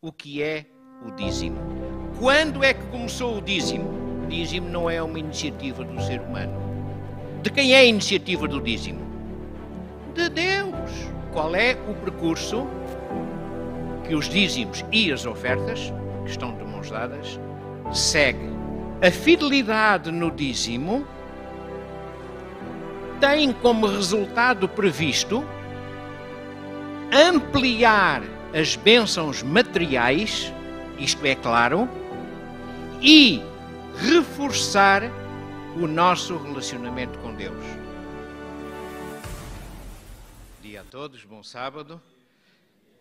o que é o dízimo. Quando é que começou o dízimo? O dízimo não é uma iniciativa do ser humano. De quem é a iniciativa do dízimo? De Deus. Qual é o percurso que os dízimos e as ofertas, que estão de mãos dadas, seguem? A fidelidade no dízimo tem como resultado previsto ampliar as bênçãos materiais, isto é claro, e reforçar o nosso relacionamento com Deus. Bom dia a todos, bom sábado.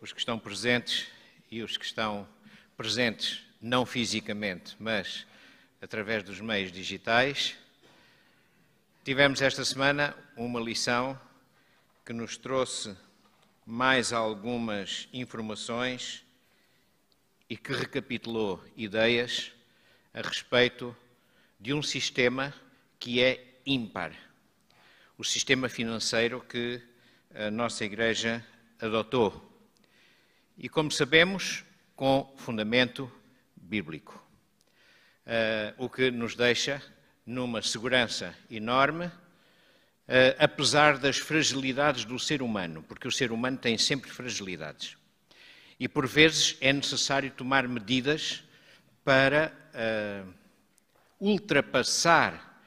Os que estão presentes e os que estão presentes não fisicamente, mas através dos meios digitais. Tivemos esta semana uma lição que nos trouxe mais algumas informações e que recapitulou ideias a respeito de um sistema que é ímpar, o sistema financeiro que a nossa Igreja adotou. E, como sabemos, com fundamento bíblico, o que nos deixa numa segurança enorme, apesar das fragilidades do ser humano, porque o ser humano tem sempre fragilidades. E, por vezes, é necessário tomar medidas para ultrapassar,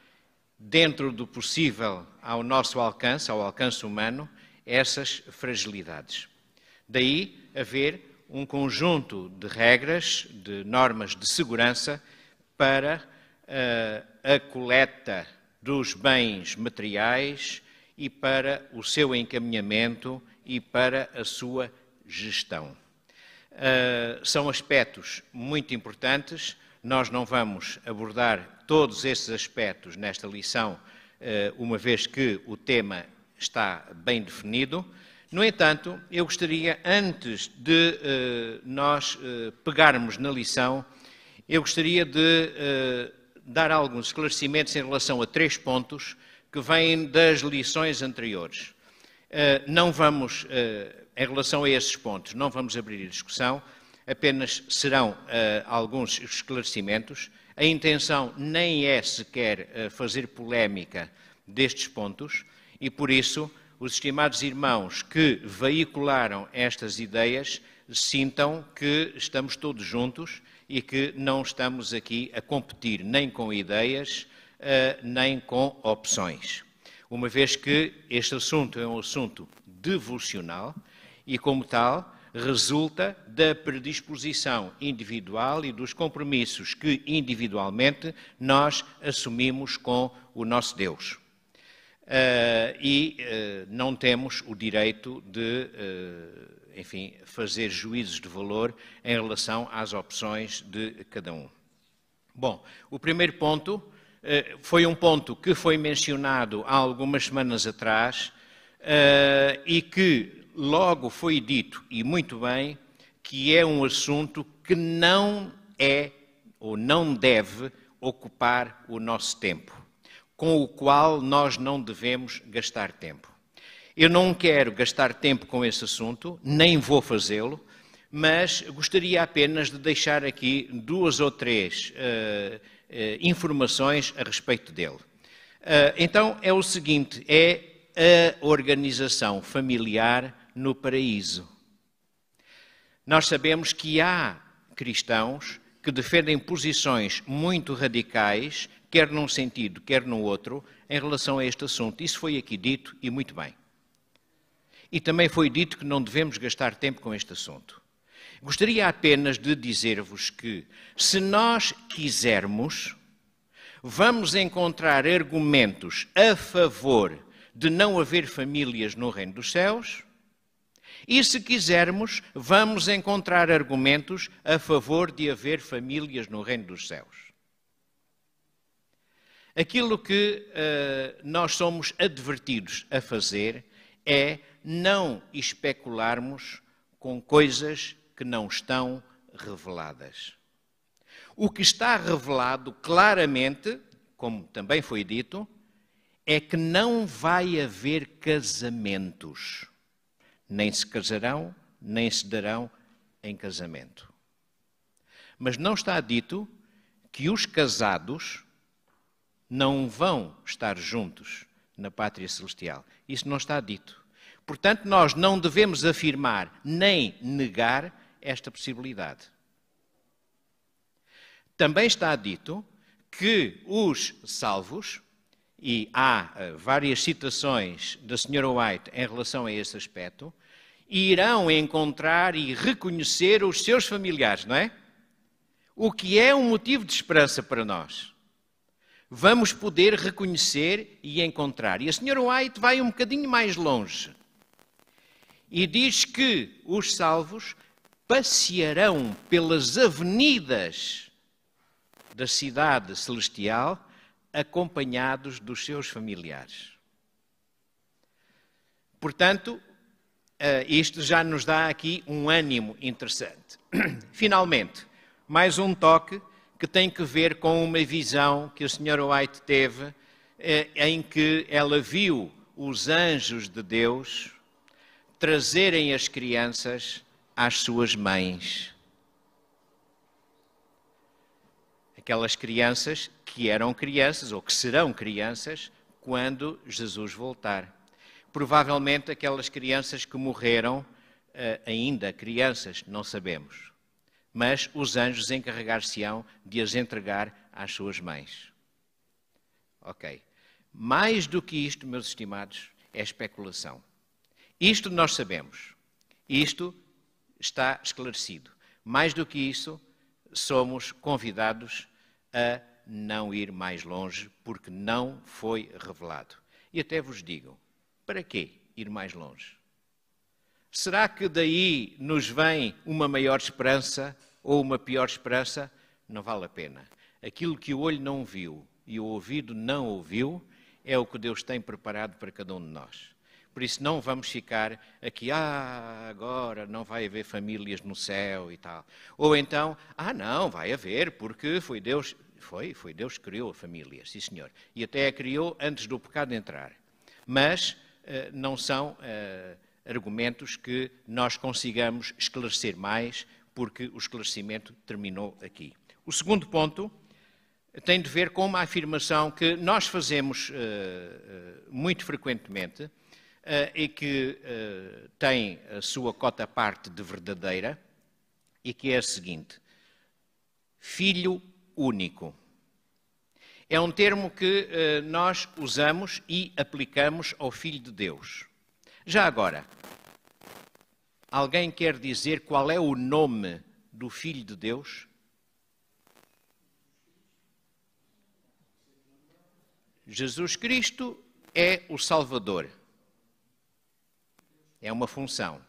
dentro do possível ao nosso alcance, ao alcance humano, essas fragilidades. Daí haver um conjunto de regras, de normas de segurança para a coleta dos bens materiais e para o seu encaminhamento e para a sua gestão. São aspectos muito importantes. Nós não vamos abordar todos esses aspectos nesta lição, uma vez que o tema está bem definido. No entanto, eu gostaria, antes de nós pegarmos na lição, eu gostaria de dar alguns esclarecimentos em relação a 3 pontos que vêm das lições anteriores. Não vamos, em relação a esses pontos, não vamos abrir a discussão, apenas serão alguns esclarecimentos. A intenção nem é sequer fazer polémica destes pontos e, por isso, os estimados irmãos que veicularam estas ideias sintam que estamos todos juntos e que não estamos aqui a competir nem com ideias, nem com opções. Uma vez que este assunto é um assunto devocional e, como tal, resulta da predisposição individual e dos compromissos que individualmente nós assumimos com o nosso Deus. Não temos o direito de, enfim, fazer juízos de valor em relação às opções de cada um. Bom, o primeiro ponto foi um ponto que foi mencionado há algumas semanas atrás e que logo foi dito, e muito bem, que é um assunto que não é ou não deve ocupar o nosso tempo, com o qual nós não devemos gastar tempo. Eu não quero gastar tempo com esse assunto, nem vou fazê-lo, mas gostaria apenas de deixar aqui 2 ou 3 informações a respeito dele. Então, é o seguinte, é a organização familiar no paraíso. Nós sabemos que há cristãos que defendem posições muito radicais, quer num sentido, quer no outro, em relação a este assunto. Isso foi aqui dito e muito bem. E também foi dito que não devemos gastar tempo com este assunto. Gostaria apenas de dizer-vos que, se nós quisermos, vamos encontrar argumentos a favor de não haver famílias no reino dos céus, e se quisermos, vamos encontrar argumentos a favor de haver famílias no reino dos céus. Aquilo que nós somos advertidos a fazer é não especularmos com coisas que não estão reveladas. O que está revelado claramente, como também foi dito, é que não vai haver casamentos. Nem se casarão, nem se darão em casamento. Mas não está dito que os casados não vão estar juntos na pátria celestial. Isso não está dito. Portanto, nós não devemos afirmar nem negar esta possibilidade. Também está dito que os salvos, e há várias citações da Sra. White em relação a esse aspecto, irão encontrar e reconhecer os seus familiares, não é? O que é um motivo de esperança para nós. Vamos poder reconhecer e encontrar. E a Sra. White vai um bocadinho mais longe e diz que os salvos passearão pelas avenidas da cidade celestial acompanhados dos seus familiares. Portanto, isto já nos dá aqui um ânimo interessante. Finalmente, mais um toque que tem que ver com uma visão que a Sra. White teve, em que ela viu os anjos de Deus trazerem as crianças às suas mães. Aquelas crianças que eram crianças, ou que serão crianças, quando Jesus voltar. Provavelmente aquelas crianças que morreram, ainda crianças, não sabemos. Mas os anjos encarregar-se-ão de as entregar às suas mães. Ok. Mais do que isto, meus estimados, é especulação. Isto nós sabemos. Isto está esclarecido. Mais do que isso, somos convidados a não ir mais longe, porque não foi revelado. E até vos digo, para quê ir mais longe? Será que daí nos vem uma maior esperança ou uma pior esperança? Não vale a pena. Aquilo que o olho não viu e o ouvido não ouviu é o que Deus tem preparado para cada um de nós. Por isso não vamos ficar aqui, agora não vai haver famílias no céu e tal. Ou então, não, vai haver, porque foi Deus que criou a família, sim senhor. E até a criou antes do pecado entrar. Mas não são argumentos que nós consigamos esclarecer mais, porque o esclarecimento terminou aqui. O segundo ponto tem de ver com uma afirmação que nós fazemos muito frequentemente, e que tem a sua cota parte de verdadeira, e que é a seguinte: filho único. É um termo que nós usamos e aplicamos ao Filho de Deus. Já agora, alguém quer dizer qual é o nome do Filho de Deus? Jesus Cristo é o Salvador. É uma função.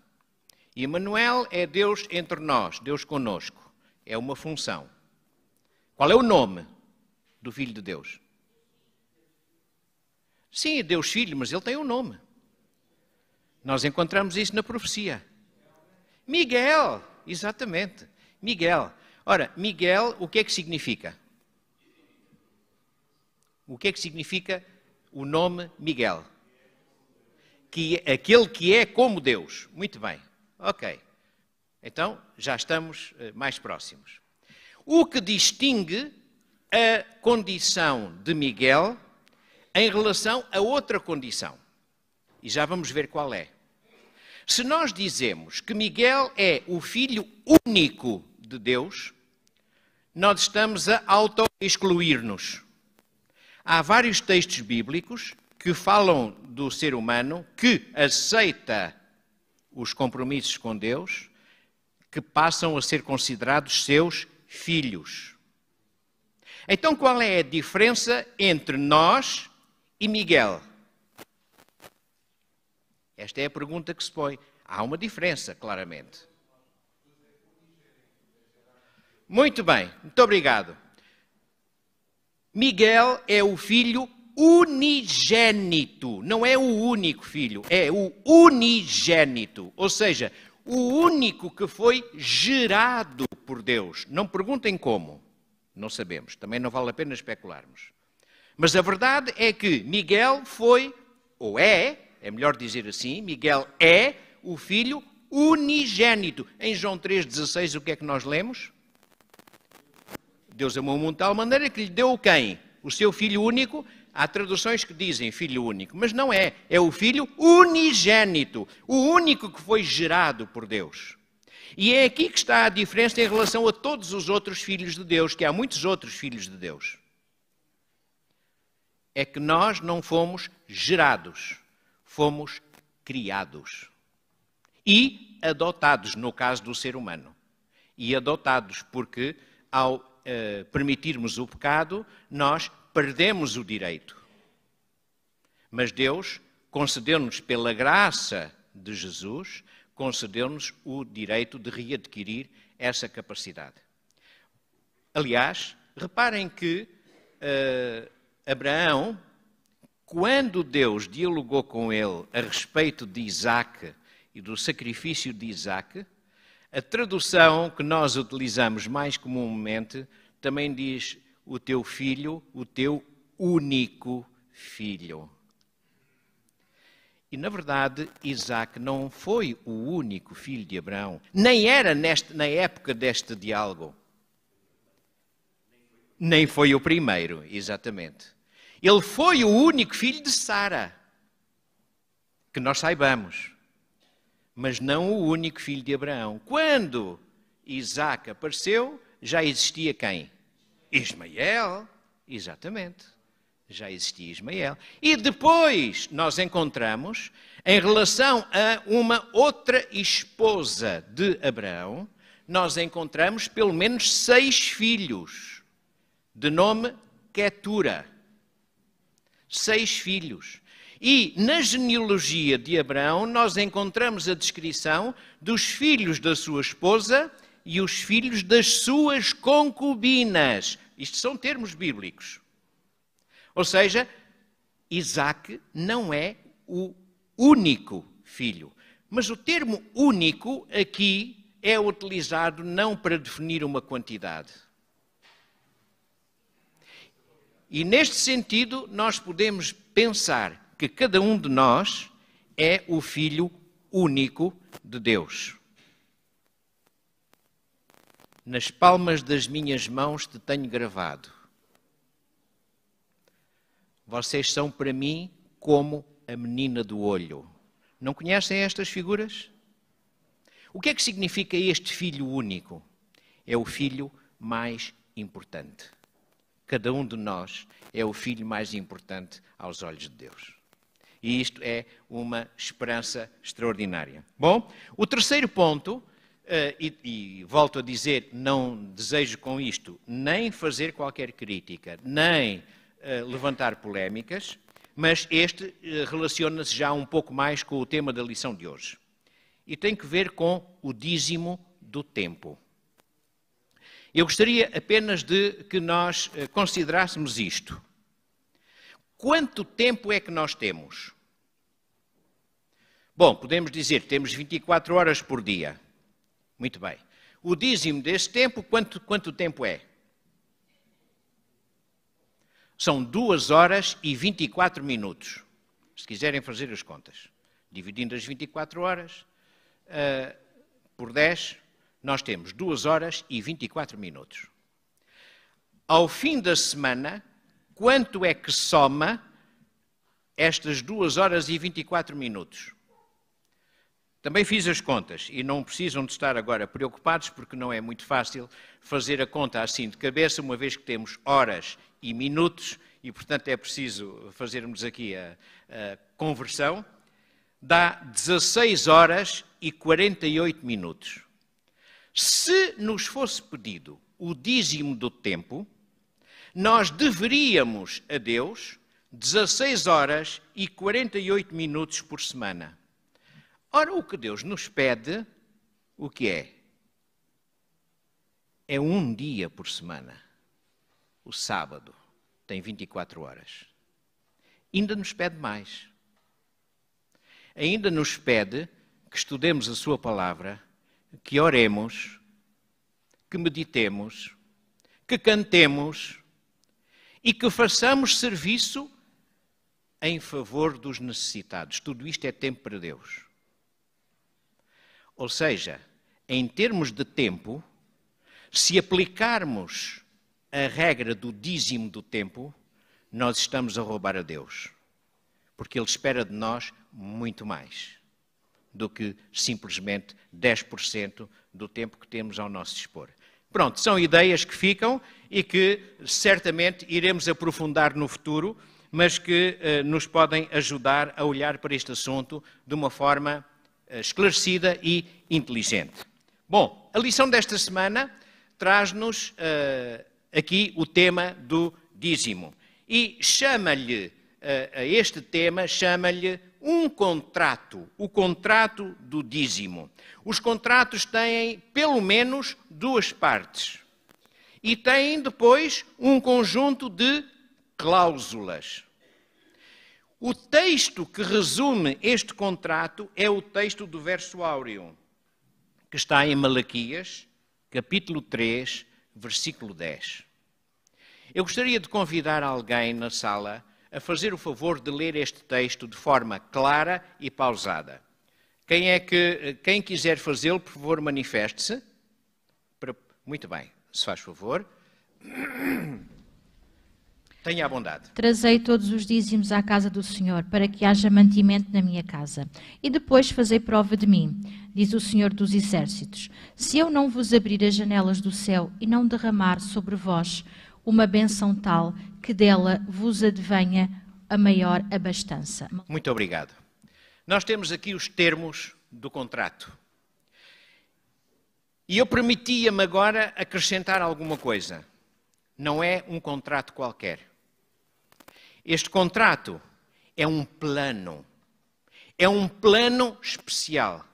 E Emmanuel é Deus entre nós, Deus conosco. É uma função. Qual é o nome do Filho de Deus? Sim, é Deus Filho, mas ele tem um nome. Nós encontramos isso na profecia. Miguel, exatamente. Miguel. Ora, Miguel, o que é que significa? O que é que significa o nome Miguel? Aquele que é como Deus. Muito bem. Ok. Então, já estamos mais próximos. O que distingue a condição de Miguel em relação a outra condição? E já vamos ver qual é. Se nós dizemos que Miguel é o filho único de Deus, nós estamos a auto-excluir-nos. Há vários textos bíblicos que falam do ser humano que aceita os compromissos com Deus, que passam a ser considerados seus filhos. Então, qual é a diferença entre nós e Miguel? Esta é a pergunta que se põe. Há uma diferença, claramente. Muito bem, muito obrigado. Miguel é o filho unigênito, não é o único filho, é o unigênito, ou seja, o único que foi gerado por Deus. Não perguntem como, não sabemos, também não vale a pena especularmos. Mas a verdade é que Miguel foi, ou é melhor dizer assim, Miguel é o filho unigênito. Em João 3,16, o que é que nós lemos? Deus amou o mundo de tal maneira que lhe deu quem? O seu Filho único. Há traduções que dizem Filho único, mas não é. É o Filho unigênito, o único que foi gerado por Deus. E é aqui que está a diferença em relação a todos os outros filhos de Deus, que há muitos outros filhos de Deus. É que nós não fomos gerados, fomos criados. E adotados, no caso do ser humano. E adotados porque, ao permitirmos o pecado, nós perdemos o direito. Mas Deus concedeu-nos, pela graça de Jesus, concedeu-nos o direito de readquirir essa capacidade. Aliás, reparem que Abraão, quando Deus dialogou com ele a respeito de Isaque e do sacrifício de Isaque, a tradução que nós utilizamos mais comumente também diz o teu filho, o teu único filho. E, na verdade, Isaque não foi o único filho de Abraão. Nem era na época deste diálogo. Nem foi o primeiro, exatamente. Ele foi o único filho de Sara, que nós saibamos. Mas não o único filho de Abraão. Quando Isaque apareceu, já existia quem? Ismael. Exatamente. Já existia Ismael. E depois nós encontramos, em relação a uma outra esposa de Abraão, nós encontramos pelo menos 6 filhos, de nome Quetura. 6 filhos. E na genealogia de Abraão nós encontramos a descrição dos filhos da sua esposa e os filhos das suas concubinas. Isto são termos bíblicos. Ou seja, Isaque não é o único filho. Mas o termo único aqui é utilizado não para definir uma quantidade. E neste sentido nós podemos pensar que cada um de nós é o filho único de Deus. Nas palmas das minhas mãos te tenho gravado. Vocês são para mim como a menina do olho. Não conhecem estas figuras? O que é que significa este filho único? É o filho mais importante. Cada um de nós é o filho mais importante aos olhos de Deus. E isto é uma esperança extraordinária. Bom, o terceiro ponto, e volto a dizer, não desejo com isto nem fazer qualquer crítica, nem levantar polémicas, mas este relaciona-se já um pouco mais com o tema da lição de hoje. E tem que ver com o dízimo do tempo. Eu gostaria apenas de que nós considerássemos isto. Quanto tempo é que nós temos? Bom, podemos dizer que temos 24 horas por dia. Muito bem. O dízimo desse tempo, quanto tempo é? São 2 horas e 24 minutos. Se quiserem fazer as contas. Dividindo as 24 horas por 10, nós temos 2 horas e 24 minutos. Ao fim da semana, quanto é que soma estas 2 horas e 24 minutos? Também fiz as contas e não precisam de estar agora preocupados porque não é muito fácil fazer a conta assim de cabeça, uma vez que temos horas e minutos e, portanto, é preciso fazermos aqui a conversão. Dá 16 horas e 48 minutos. Se nos fosse pedido o dízimo do tempo, nós deveríamos a Deus 16 horas e 48 minutos por semana. Ora, o que Deus nos pede, o que é? É um dia por semana. O sábado tem 24 horas. Ainda nos pede mais. Ainda nos pede que estudemos a sua palavra, que oremos, que meditemos, que cantemos e que façamos serviço em favor dos necessitados. Tudo isto é tempo para Deus. Ou seja, em termos de tempo, se aplicarmos a regra do dízimo do tempo, nós estamos a roubar a Deus. Porque Ele espera de nós muito mais do que simplesmente 10% do tempo que temos ao nosso dispor. Pronto, são ideias que ficam e que certamente iremos aprofundar no futuro, mas que nos podem ajudar a olhar para este assunto de uma forma esclarecida e inteligente. Bom, a lição desta semana traz-nos aqui o tema do dízimo e chama-lhe, a este tema, chama-lhe um contrato, o contrato do dízimo. Os contratos têm pelo menos duas partes e têm depois um conjunto de cláusulas. O texto que resume este contrato é o texto do verso áureo, que está em Malaquias, capítulo 3, versículo 10. Eu gostaria de convidar alguém na sala a fazer o favor de ler este texto de forma clara e pausada. Quem quiser fazê-lo, por favor, manifeste-se. Muito bem, se faz favor. Tenha a bondade. Trazei todos os dízimos à casa do Senhor, para que haja mantimento na minha casa. E depois fazei prova de mim, diz o Senhor dos Exércitos. Se eu não vos abrir as janelas do céu e não derramar sobre vós uma bênção tal que dela vos advenha a maior abastança. Muito obrigado. Nós temos aqui os termos do contrato. E eu permitia-me agora acrescentar alguma coisa. Não é um contrato qualquer. Este contrato é um plano. É um plano especial.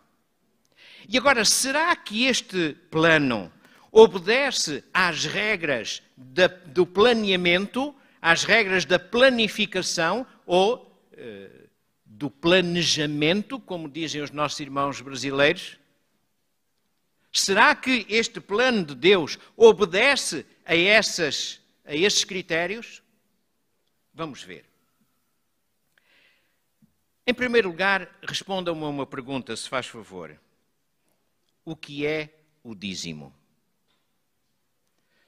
E agora, será que este plano obedece às regras do planeamento, às regras da planificação ou do planejamento, como dizem os nossos irmãos brasileiros? Será que este plano de Deus obedece a esses critérios? Vamos ver. Em primeiro lugar, respondam-me a uma pergunta, se faz favor. O que é o dízimo?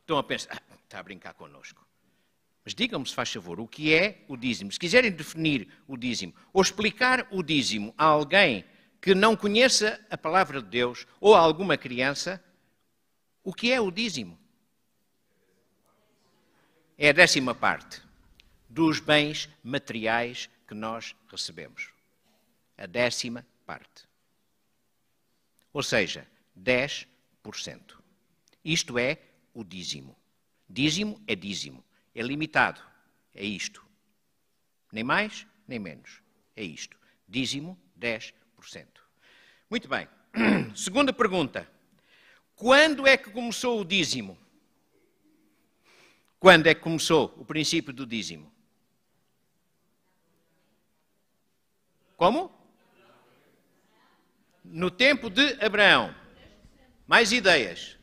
Estão a pensar, está a brincar connosco. Mas digam-me, se faz favor, o que é o dízimo? Se quiserem definir o dízimo ou explicar o dízimo a alguém que não conheça a palavra de Deus ou a alguma criança, o que é o dízimo? É a 10ª parte dos bens materiais que nós recebemos. A 10ª parte. Ou seja, 10%. Isto é o dízimo. Dízimo é dízimo. É limitado. É isto. Nem mais, nem menos. É isto. Dízimo, 10%. Muito bem. Segunda pergunta. Quando é que começou o dízimo? Quando é que começou o princípio do dízimo? Como? No tempo de Abraão. Mais ideias?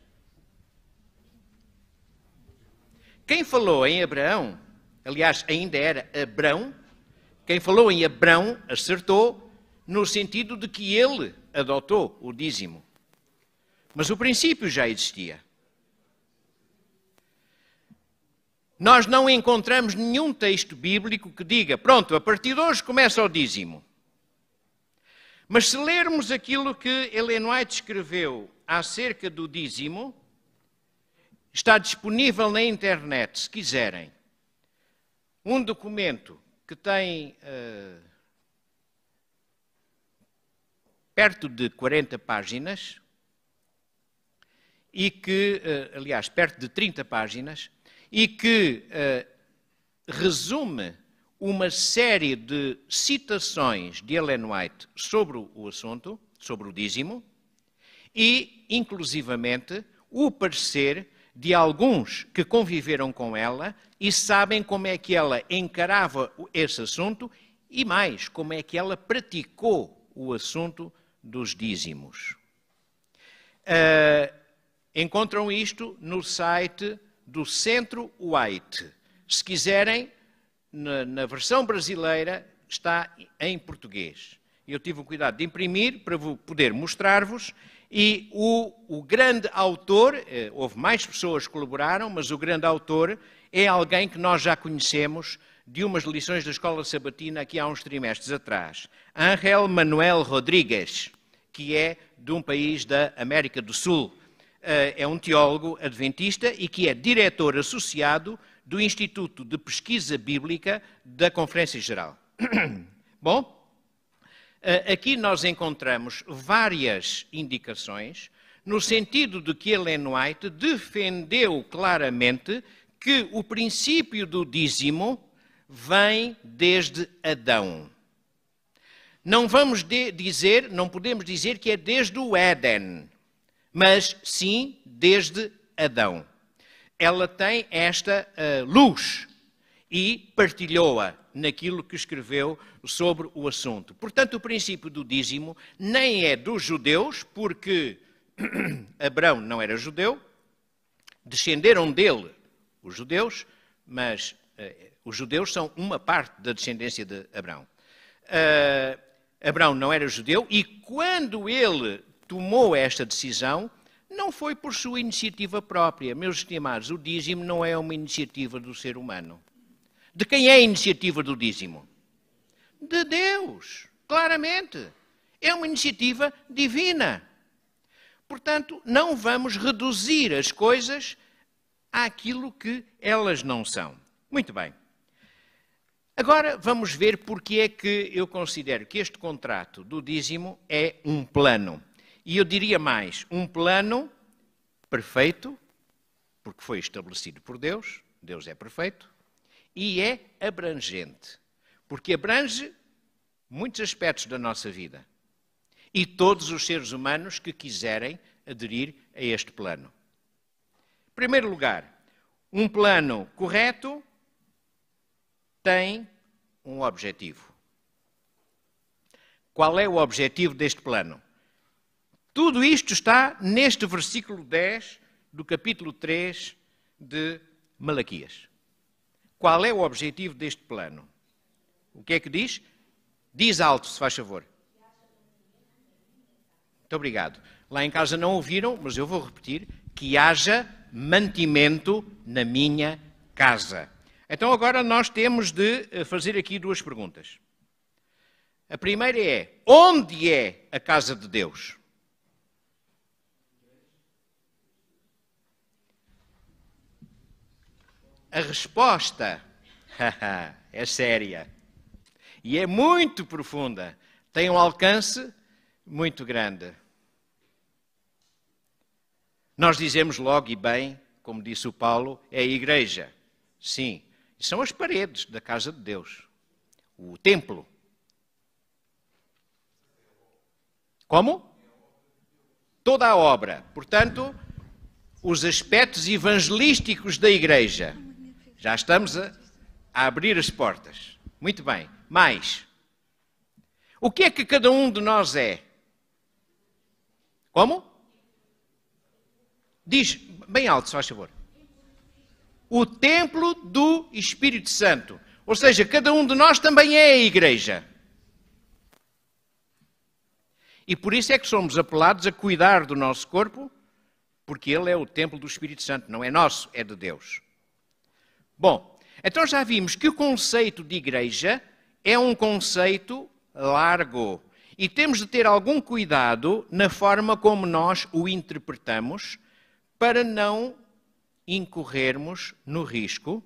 Quem falou em Abraão, aliás, ainda era Abrão, quem falou em Abrão acertou no sentido de que ele adotou o dízimo. Mas o princípio já existia. Nós não encontramos nenhum texto bíblico que diga, pronto, a partir de hoje começa o dízimo. Mas se lermos aquilo que Ellen White escreveu acerca do dízimo, está disponível na internet, se quiserem, um documento que tem perto de 40 páginas e que, aliás, perto de 30 páginas, e que resume uma série de citações de Ellen White sobre o assunto, sobre o dízimo, e, inclusivamente, o parecer de alguns que conviveram com ela e sabem como é que ela encarava esse assunto e mais, como é que ela praticou o assunto dos dízimos. Encontram isto no site do Centro White. Se quiserem, na versão brasileira está em português. Eu tive o cuidado de imprimir para poder mostrar-vos E o grande autor, houve mais pessoas que colaboraram, mas o grande autor é alguém que nós já conhecemos de umas lições da Escola Sabatina aqui há uns trimestres atrás. Ángel Manuel Rodrigues, que é de um país da América do Sul. É um teólogo adventista e que é diretor associado do Instituto de Pesquisa Bíblica da Conferência Geral. Bom, aqui nós encontramos várias indicações no sentido de que Ellen White defendeu claramente que o princípio do dízimo vem desde Adão. Não podemos dizer que é desde o Éden, mas sim desde Adão. Ela tem esta luz e partilhou-a naquilo que escreveu sobre o assunto. Portanto, o princípio do dízimo nem é dos judeus, porque Abraão não era judeu, descenderam dele os judeus, mas os judeus são uma parte da descendência de Abraão. Abraão não era judeu e quando ele tomou esta decisão, não foi por sua iniciativa própria. Meus estimados, o dízimo não é uma iniciativa do ser humano. De quem é a iniciativa do dízimo? De Deus, claramente. É uma iniciativa divina. Portanto, não vamos reduzir as coisas àquilo que elas não são. Muito bem. Agora vamos ver porque é que eu considero que este contrato do dízimo é um plano. E eu diria mais, um plano perfeito, porque foi estabelecido por Deus, Deus é perfeito, e é abrangente, porque abrange muitos aspectos da nossa vida. E todos os seres humanos que quiserem aderir a este plano. Em primeiro lugar, um plano correto tem um objetivo. Qual é o objetivo deste plano? Tudo isto está neste versículo 10 do capítulo 3 de Malaquias. Qual é o objetivo deste plano? O que é que diz? Diz alto, se faz favor. Muito obrigado. Lá em casa não ouviram, mas eu vou repetir. Que haja mantimento na minha casa. Então agora nós temos de fazer aqui duas perguntas. A primeira é, onde é a casa de Deus? A resposta é séria e é muito profunda. Tem um alcance muito grande. Nós dizemos logo e bem, como disse o Paulo, é a igreja. Sim, são as paredes da casa de Deus. O templo. Como? Toda a obra. Portanto, os aspectos evangelísticos da igreja. Já estamos a abrir as portas. Muito bem. Mais. O que é que cada um de nós é? Como? Diz bem alto, se faz favor. O templo do Espírito Santo. Ou seja, cada um de nós também é a igreja. E por isso é que somos apelados a cuidar do nosso corpo, porque ele é o templo do Espírito Santo. Não é nosso, é de Deus. Bom, então já vimos que o conceito de igreja é um conceito largo. E temos de ter algum cuidado na forma como nós o interpretamos para não incorrermos no risco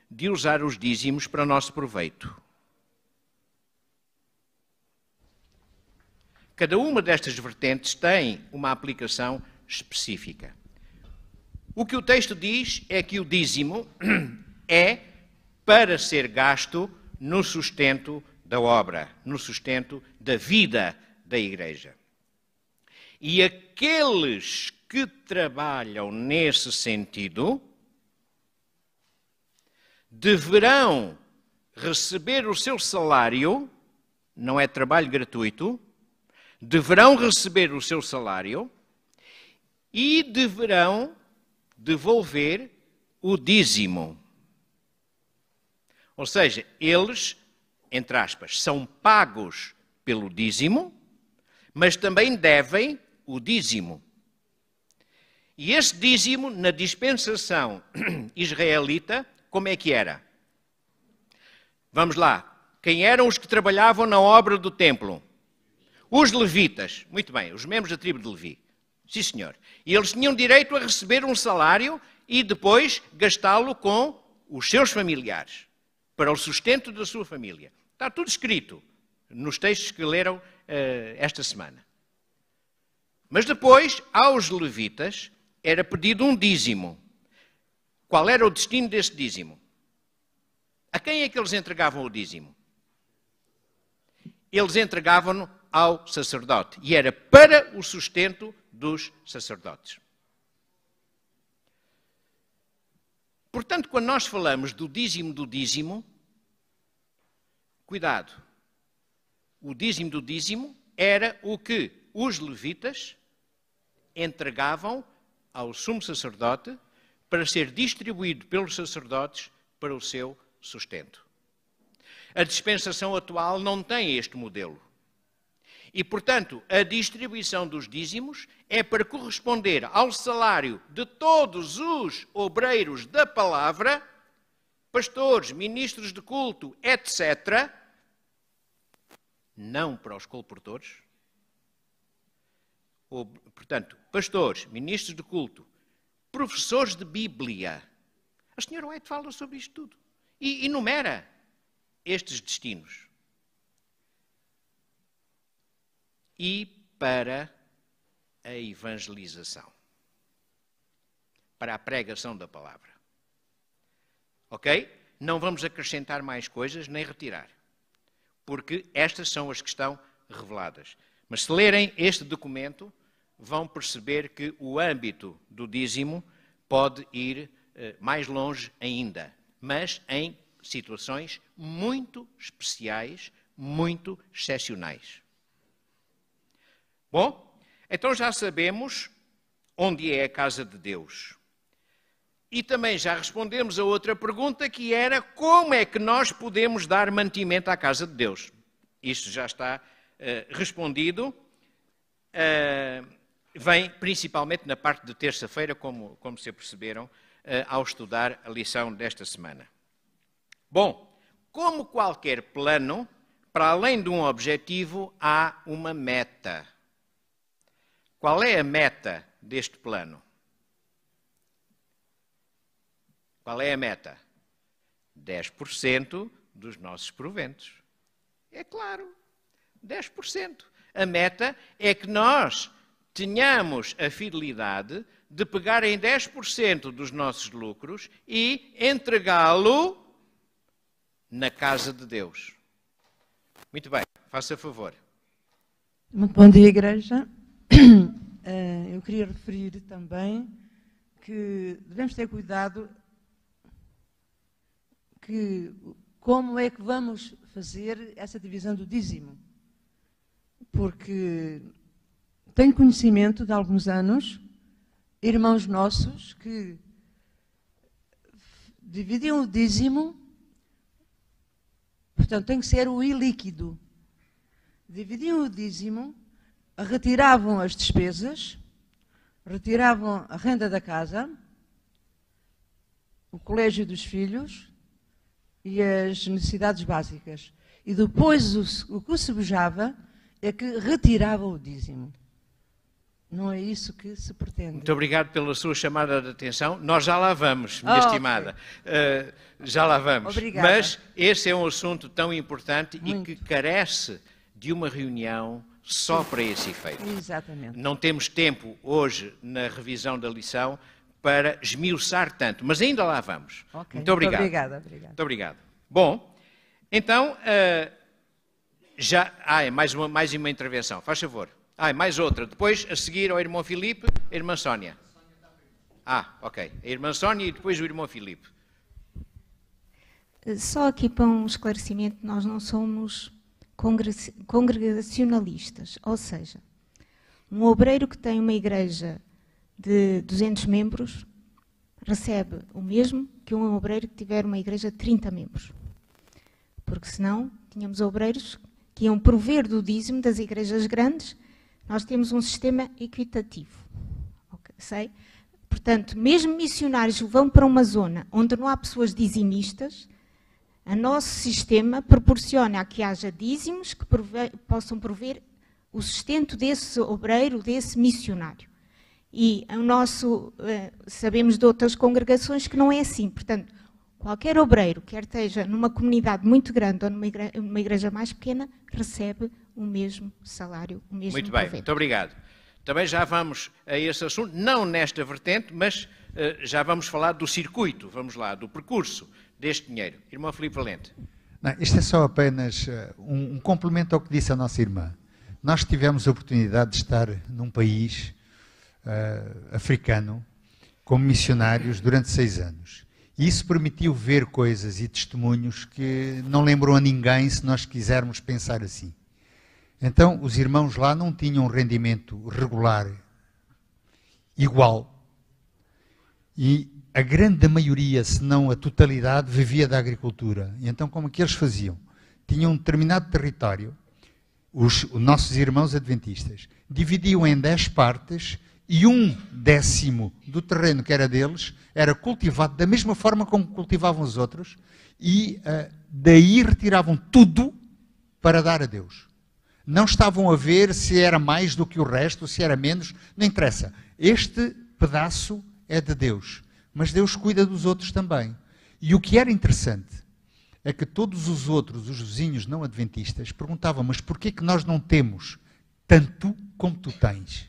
de usar os dízimos para nosso proveito. Cada uma destas vertentes tem uma aplicação específica. O que o texto diz é que o dízimo é para ser gasto no sustento da obra, no sustento da vida da igreja. E aqueles que trabalham nesse sentido deverão receber o seu salário, não é trabalho gratuito, deverão receber o seu salário e deverão devolver o dízimo. Ou seja, eles, entre aspas, são pagos pelo dízimo, mas também devem o dízimo. E esse dízimo, na dispensação israelita, como é que era? Vamos lá. Quem eram os que trabalhavam na obra do templo? Os levitas. Muito bem, os membros da tribo de Levi. Sim, senhor. E eles tinham direito a receber um salário e depois gastá-lo com os seus familiares, para o sustento da sua família. Está tudo escrito nos textos que leram esta semana. Mas depois, aos levitas, era pedido um dízimo. Qual era o destino desse dízimo? A quem é que eles entregavam o dízimo? Eles entregavam-no ao sacerdote. E era para o sustento dos sacerdotes. Portanto, quando nós falamos do dízimo, cuidado. O dízimo do dízimo era o que os levitas entregavam ao sumo sacerdote para ser distribuído pelos sacerdotes para o seu sustento. A dispensação atual não tem este modelo. E, portanto, a distribuição dos dízimos é para corresponder ao salário de todos os obreiros da palavra, pastores, ministros de culto, etc., não para os colportores. Portanto, pastores, ministros de culto, professores de Bíblia. A senhora White fala sobre isto tudo e enumera estes destinos. E para a evangelização, para a pregação da palavra. Ok? Não vamos acrescentar mais coisas nem retirar, porque estas são as que estão reveladas. Mas se lerem este documento, vão perceber que o âmbito do dízimo pode ir mais longe ainda, mas em situações muito especiais, muito excepcionais. Bom, então já sabemos onde é a casa de Deus. E também já respondemos a outra pergunta, que era como é que nós podemos dar mantimento à casa de Deus. Isto já está respondido. Vem principalmente na parte de terça-feira, como se aperceberam, ao estudar a lição desta semana. Bom, como qualquer plano, para além de um objetivo, há uma meta. Qual é a meta deste plano? Qual é a meta? 10% dos nossos proventos. É claro, 10%. A meta é que nós tenhamos a fidelidade de pegar em 10% dos nossos lucros e entregá-lo na casa de Deus. Muito bem, faça favor. Muito bom dia, igreja. Eu queria referir também que devemos ter cuidado que como é que vamos fazer essa divisão do dízimo. Porque tenho conhecimento de alguns anos, irmãos nossos que dividiam o dízimo, portanto tem que ser o ilíquido. Dividiam o dízimo, retiravam as despesas, retiravam a renda da casa, o colégio dos filhos e as necessidades básicas. E depois o que se bujava é que retiravam o dízimo. Não é isso que se pretende. Muito obrigado pela sua chamada de atenção. Nós já lá vamos, minha estimada. Okay. Já lá vamos. Obrigada. Mas esse é um assunto tão importante e que carece de uma reunião só para esse efeito. Exatamente. Não temos tempo hoje, na revisão da lição, para esmiuçar tanto, mas ainda lá vamos. Okay. Muito obrigado. Obrigada. Muito obrigado. Bom, então, já há mais uma intervenção. Faz favor. Mais outra. Depois, a seguir ao irmão Filipe, a irmã Sónia. Ok. A irmã Sónia e depois o irmão Filipe. Só aqui para um esclarecimento, nós não somos congregacionalistas, ou seja, um obreiro que tem uma igreja de 200 membros recebe o mesmo que um obreiro que tiver uma igreja de 30 membros. Porque senão tínhamos obreiros que iam prover do dízimo das igrejas grandes nós temos um sistema equitativo. Okay, sei? Portanto, mesmo missionários vão para uma zona onde não há pessoas dizimistas, o nosso sistema proporciona que haja dízimos que possam prover o sustento desse obreiro, desse missionário. E o nosso, sabemos de outras congregações que não é assim. Portanto, qualquer obreiro, quer esteja numa comunidade muito grande ou numa igreja mais pequena, recebe o mesmo salário, o mesmo Muito bem, provento. muito obrigado. Também já vamos a esse assunto, não nesta vertente, mas já vamos falar do circuito, vamos lá, do percurso deste dinheiro. Irmão Filipe Valente. Não, isto é só apenas um complemento ao que disse a nossa irmã. Nós tivemos a oportunidade de estar num país africano como missionários durante 6 anos. E isso permitiu ver coisas e testemunhos que não lembram a ninguém se nós quisermos pensar assim. Então, os irmãos lá não tinham um rendimento regular igual. E a grande maioria, se não a totalidade, vivia da agricultura. E então, como é que eles faziam? Tinham um determinado território, os nossos irmãos adventistas, dividiam em 10 partes e 1/10 do terreno que era deles era cultivado da mesma forma como cultivavam os outros e daí retiravam tudo para dar a Deus. Não estavam a ver se era mais do que o resto, se era menos, não interessa. Este pedaço é de Deus, mas Deus cuida dos outros também. E o que era interessante é que todos os outros, os vizinhos não adventistas, perguntavam, mas porquê que nós não temos tanto como tu tens?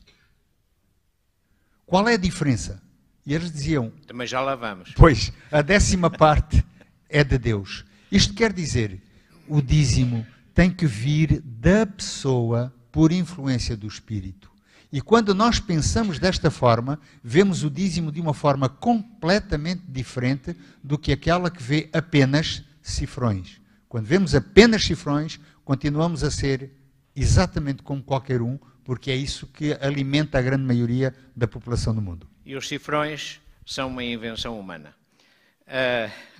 Qual é a diferença? E eles diziam... Também já lá vamos. Pois, a 10ª parte é de Deus. Isto quer dizer, o dízimo tem que vir da pessoa por influência do Espírito. E quando nós pensamos desta forma, vemos o dízimo de uma forma completamente diferente do que aquela que vê apenas cifrões. Quando vemos apenas cifrões, continuamos a ser exatamente como qualquer um, porque é isso que alimenta a grande maioria da população do mundo. E os cifrões são uma invenção humana.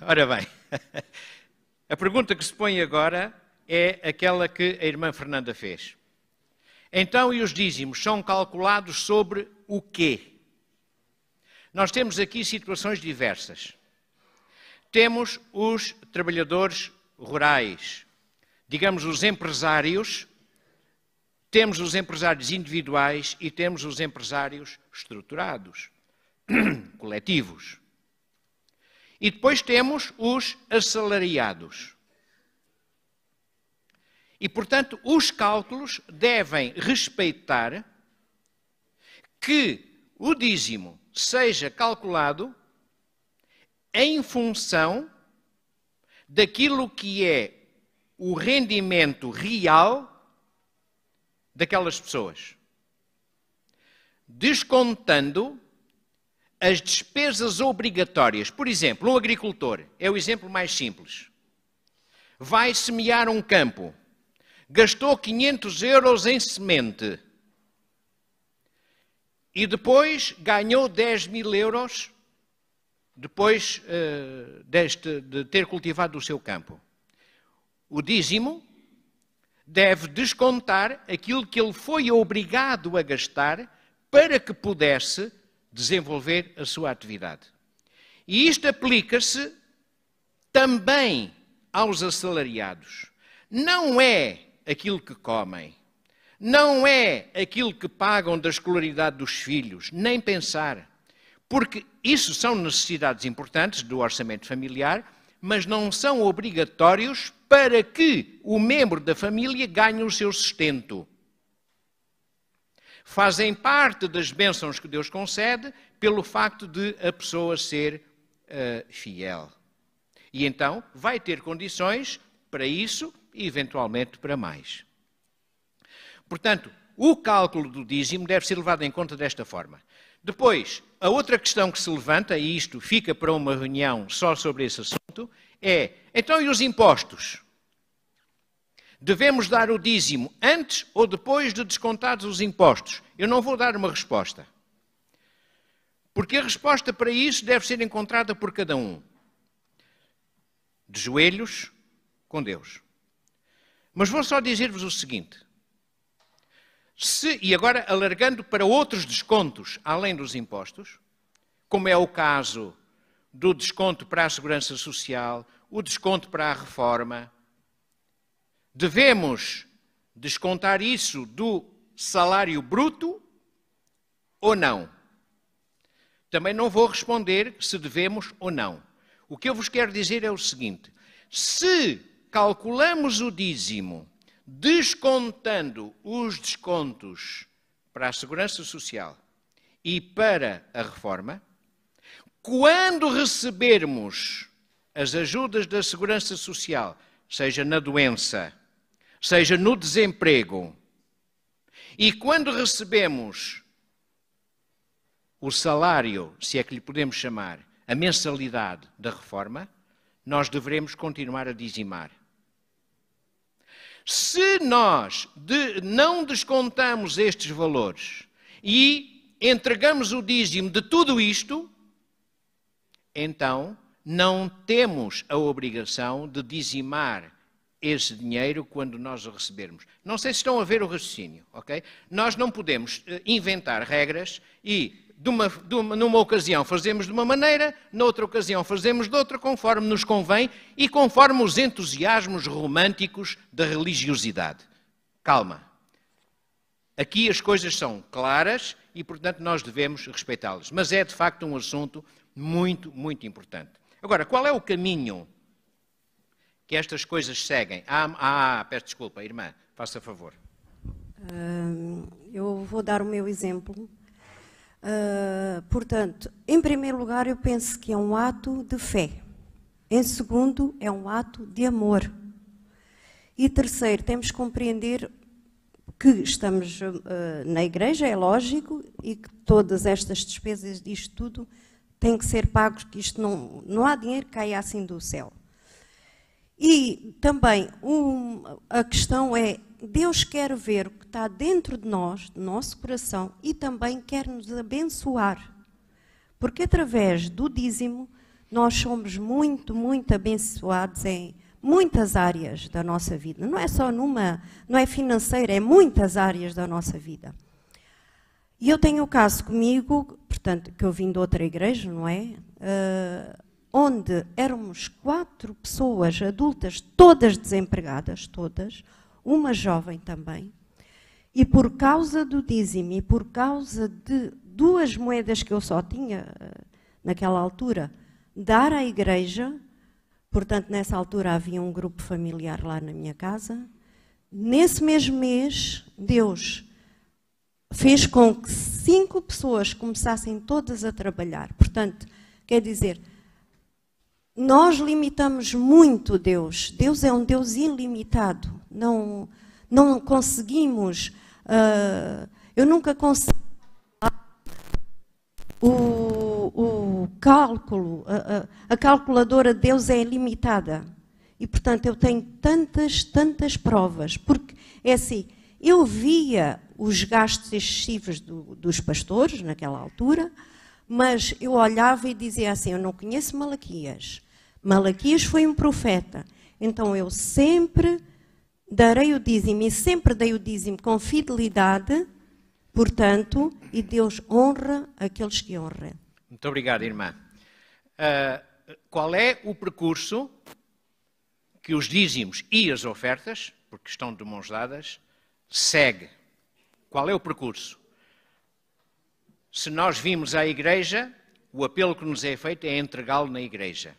Ora bem, a pergunta que se põe agora é aquela que a irmã Fernanda fez. Então, e os dízimos são calculados sobre o quê? Nós temos aqui situações diversas. Temos os trabalhadores rurais, digamos os empresários, temos os empresários individuais e temos os empresários estruturados, coletivos. E depois temos os assalariados. E, portanto, os cálculos devem respeitar que o dízimo seja calculado em função daquilo que é o rendimento real daquelas pessoas, descontando as despesas obrigatórias. Por exemplo, um agricultor, é o exemplo mais simples, vai semear um campo, gastou 500 euros em semente e depois ganhou 10.000 euros depois de ter cultivado o seu campo. O dízimo deve descontar aquilo que ele foi obrigado a gastar para que pudesse desenvolver a sua atividade. E isto aplica-se também aos assalariados. Não é aquilo que comem, não é aquilo que pagam da escolaridade dos filhos, nem pensar. Porque isso são necessidades importantes do orçamento familiar, mas não são obrigatórios para que o membro da família ganhe o seu sustento. Fazem parte das bênçãos que Deus concede pelo facto de a pessoa ser fiel. E então vai ter condições para isso e eventualmente para mais. Portanto, o cálculo do dízimo deve ser levado em conta desta forma. Depois, a outra questão que se levanta, e isto fica para uma reunião só sobre esse assunto, é, então e os impostos? Devemos dar o dízimo antes ou depois de descontados os impostos? Eu não vou dar uma resposta. Porque a resposta para isso deve ser encontrada por cada um. De joelhos com Deus. Mas vou só dizer-vos o seguinte. E agora alargando para outros descontos, além dos impostos, como é o caso do desconto para a Segurança Social, o desconto para a reforma, devemos descontar isso do salário bruto ou não? Também não vou responder se devemos ou não. O que eu vos quero dizer é o seguinte: se calculamos o dízimo descontando os descontos para a Segurança Social e para a reforma, quando recebermos as ajudas da Segurança Social, seja na doença, seja no desemprego, e quando recebemos o salário, se é que lhe podemos chamar, a mensalidade da reforma, nós devemos continuar a dizimar. Se nós não descontamos estes valores e entregamos o dízimo de tudo isto, então não temos a obrigação de dizimar esse dinheiro quando nós o recebermos. Não sei se estão a ver o raciocínio, ok? Nós não podemos inventar regras e numa ocasião fazemos de uma maneira, noutra ocasião fazemos de outra, conforme nos convém e conforme os entusiasmos românticos da religiosidade. Calma. Aqui as coisas são claras e, portanto, nós devemos respeitá-las. Mas é, de facto, um assunto muito, muito importante. Agora, qual é o caminho que estas coisas seguem? Peço desculpa, irmã, faça favor. Eu vou dar o meu exemplo. Portanto, em primeiro lugar, eu penso que é um ato de fé. Em segundo, é um ato de amor. E terceiro, temos que compreender que estamos na igreja, é lógico, e que todas estas despesas disto tudo têm que ser pagos, que isto não há dinheiro que caia assim do céu. E também a questão é, Deus quer ver o que está dentro de nós, do nosso coração, e também quer nos abençoar. Porque através do dízimo, nós somos muito, muito abençoados em muitas áreas da nossa vida. Não é só não é financeira, é muitas áreas da nossa vida. E eu tenho o caso comigo, portanto, que eu vim de outra igreja, não é? Onde éramos 4 pessoas adultas, todas desempregadas, todas, uma jovem também, e por causa do dízimo e por causa de 2 moedas que eu só tinha naquela altura, dar à igreja, portanto, nessa altura havia um grupo familiar lá na minha casa, nesse mesmo mês, Deus fez com que 5 pessoas começassem todas a trabalhar. Portanto, quer dizer, nós limitamos muito Deus. Deus é um Deus ilimitado. Não conseguimos... eu nunca consegui... O cálculo, a calculadora de Deus é ilimitada. E, portanto, eu tenho tantas provas. Porque, é assim, eu via os gastos excessivos dos pastores, naquela altura, mas eu olhava e dizia assim, eu não conheço Malaquias. Malaquias foi um profeta. Então, eu sempre darei o dízimo e sempre dei o dízimo com fidelidade, portanto, e Deus honra aqueles que honram. Muito obrigado, irmã. Qual é o percurso que os dízimos e as ofertas, porque estão de mãos dadas, segue? Qual é o percurso? Se nós vimos à igreja, o apelo que nos é feito é entregá-lo na igreja.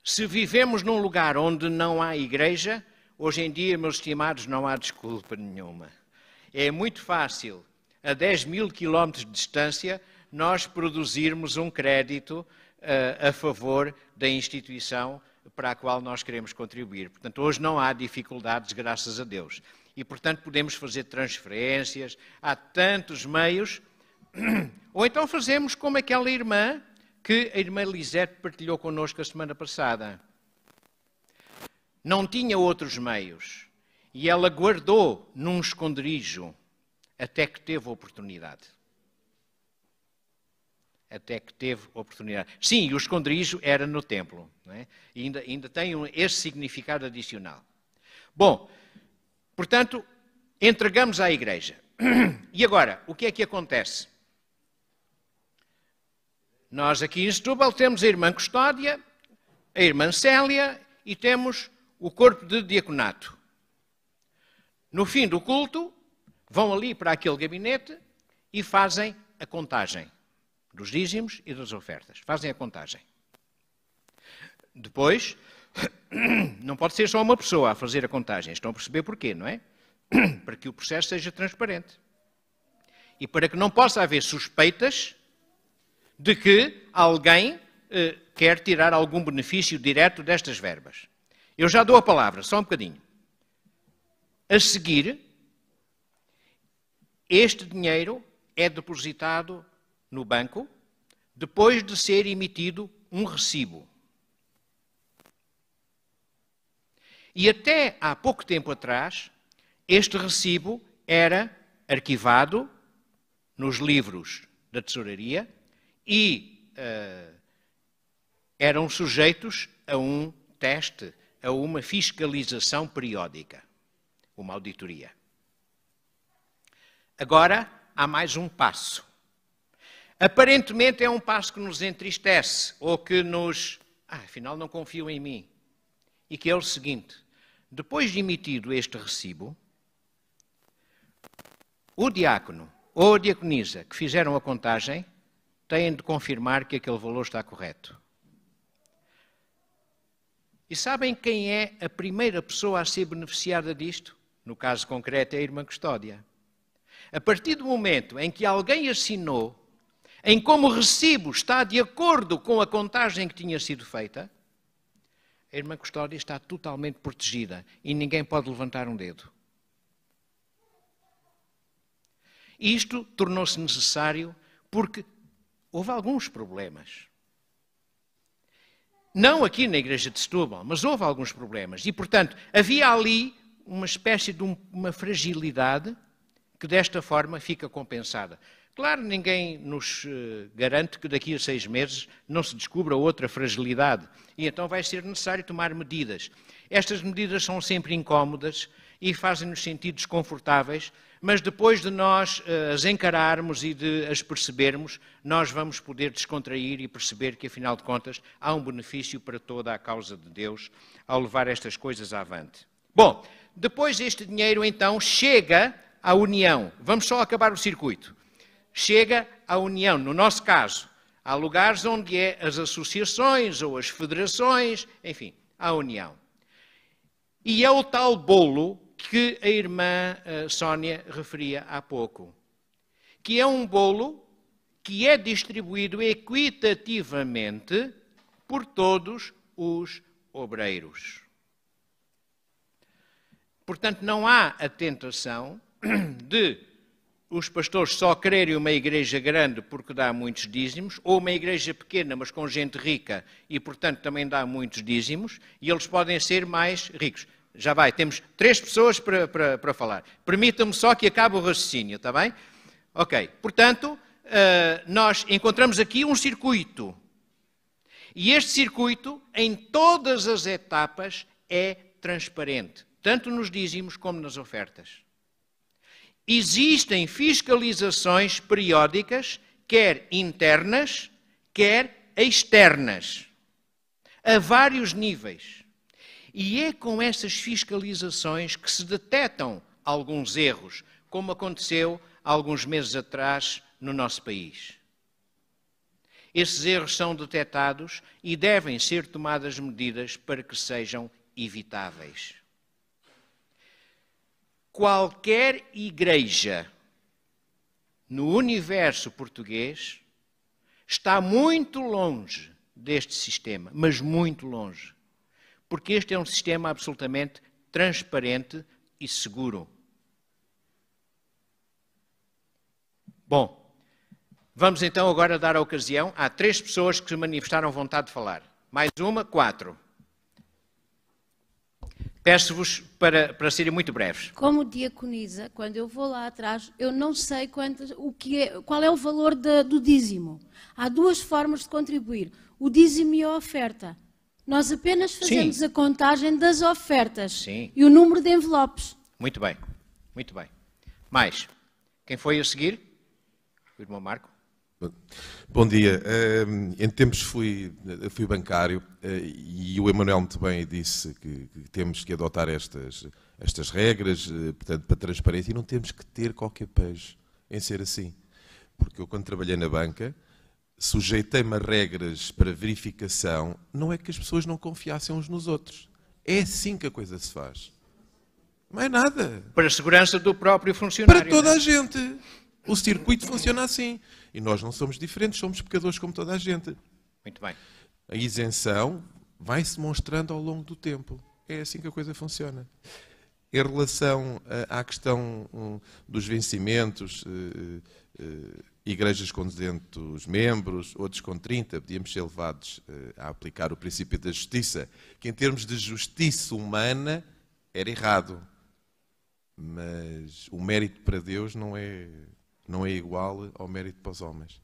Se vivemos num lugar onde não há igreja, hoje em dia, meus estimados, não há desculpa nenhuma. É muito fácil, a 10.000 quilómetros de distância, nós produzirmos um crédito a favor da instituição para a qual nós queremos contribuir. Portanto, hoje não há dificuldades, graças a Deus. E, portanto, podemos fazer transferências, há tantos meios. Ou então fazemos como aquela irmã que a irmã Lisete partilhou connosco a semana passada. Não tinha outros meios. E ela guardou num esconderijo até que teve oportunidade. Até que teve oportunidade. Sim, o esconderijo era no templo. Não é? E ainda tem esse significado adicional. Bom, portanto, entregamos à igreja. E agora, o que é que acontece? Nós aqui em Setúbal temos a irmã Custódia, a irmã Célia e temos o corpo de diaconato. No fim do culto, vão ali para aquele gabinete e fazem a contagem dos dízimos e das ofertas. Fazem a contagem. Depois, não pode ser só uma pessoa a fazer a contagem. Estão a perceber porquê, não é? Para que o processo seja transparente. E para que não possa haver suspeitas de que alguém quer tirar algum benefício direto destas verbas. Eu já dou a palavra, só um bocadinho. A seguir, este dinheiro é depositado no banco depois de ser emitido um recibo. E até há pouco tempo atrás, este recibo era arquivado nos livros da tesouraria e eram sujeitos a um teste, a uma fiscalização periódica, uma auditoria. Agora, há mais um passo. Aparentemente é um passo que nos entristece, ou que nos... afinal não confiam em mim. E que é o seguinte, depois de emitido este recibo, o diácono ou a diaconisa que fizeram a contagem têm de confirmar que aquele valor está correto. E sabem quem é a primeira pessoa a ser beneficiada disto? No caso concreto é a irmã Custódia. A partir do momento em que alguém assinou, em como o recibo está de acordo com a contagem que tinha sido feita, a irmã Custódia está totalmente protegida e ninguém pode levantar um dedo. Isto tornou-se necessário porque houve alguns problemas. Não aqui na igreja de Setúbal, mas houve alguns problemas. E, portanto, havia ali uma espécie de uma fragilidade que desta forma fica compensada. Claro, ninguém nos garante que daqui a 6 meses não se descubra outra fragilidade. E então vai ser necessário tomar medidas. Estas medidas são sempre incómodas e fazem-nos sentir desconfortáveis, mas depois de nós as encararmos e de as percebermos, nós vamos poder descontrair e perceber que, afinal de contas, há um benefício para toda a causa de Deus ao levar estas coisas avante. Bom, depois este dinheiro, então, chega à União. Vamos só acabar o circuito. Chega à União, no nosso caso, há lugares onde é as associações ou as federações, enfim, à União. E é o tal bolo que a irmã Sónia referia há pouco, que é um bolo que é distribuído equitativamente por todos os obreiros. Portanto, não há a tentação de os pastores só quererem uma igreja grande porque dá muitos dízimos, ou uma igreja pequena, mas com gente rica, e, portanto, também dá muitos dízimos, e eles podem ser mais ricos. Já vai, temos 3 pessoas para falar. Permitam-me só que acabe o raciocínio, está bem? Ok, portanto, nós encontramos aqui um circuito. E este circuito, em todas as etapas, é transparente, tanto nos dízimos como nas ofertas. Existem fiscalizações periódicas, quer internas, quer externas, a vários níveis. E é com essas fiscalizações que se detectam alguns erros, como aconteceu há alguns meses atrás no nosso país. Esses erros são detectados e devem ser tomadas medidas para que sejam evitáveis. Qualquer igreja no universo português está muito longe deste sistema, mas muito longe. Porque este é um sistema absolutamente transparente e seguro. Bom, vamos então agora dar a ocasião. Há 3 pessoas que manifestaram vontade de falar. Mais uma, 4. Peço-vos para serem muito breves. Como diaconisa, quando eu vou lá atrás, eu não sei qual é o valor do dízimo. Há 2 formas de contribuir, o dízimo e a oferta. Nós apenas fazemos a contagem das ofertas e o número de envelopes. Muito bem, muito bem. Mais. Quem foi a seguir? O irmão Marco. Bom dia. Em tempos fui bancário e o Emanuel muito bem disse que temos que adotar estas regras, portanto, para transparência, e não temos que ter qualquer pejo em ser assim. Porque eu, quando trabalhei na banca, sujeitei-me a regras para verificação, não é que as pessoas não confiassem uns nos outros. É assim que a coisa se faz. Não é nada. Para a segurança do próprio funcionário. Para toda a gente. O circuito funciona assim. E nós não somos diferentes, somos pecadores como toda a gente. Muito bem. A isenção vai-se mostrando ao longo do tempo. É assim que a coisa funciona. Em relação à questão dos vencimentos, igrejas com 200 membros, outros com 30, podíamos ser levados a aplicar o princípio da justiça, que em termos de justiça humana era errado. Mas o mérito para Deus não é igual ao mérito para os homens.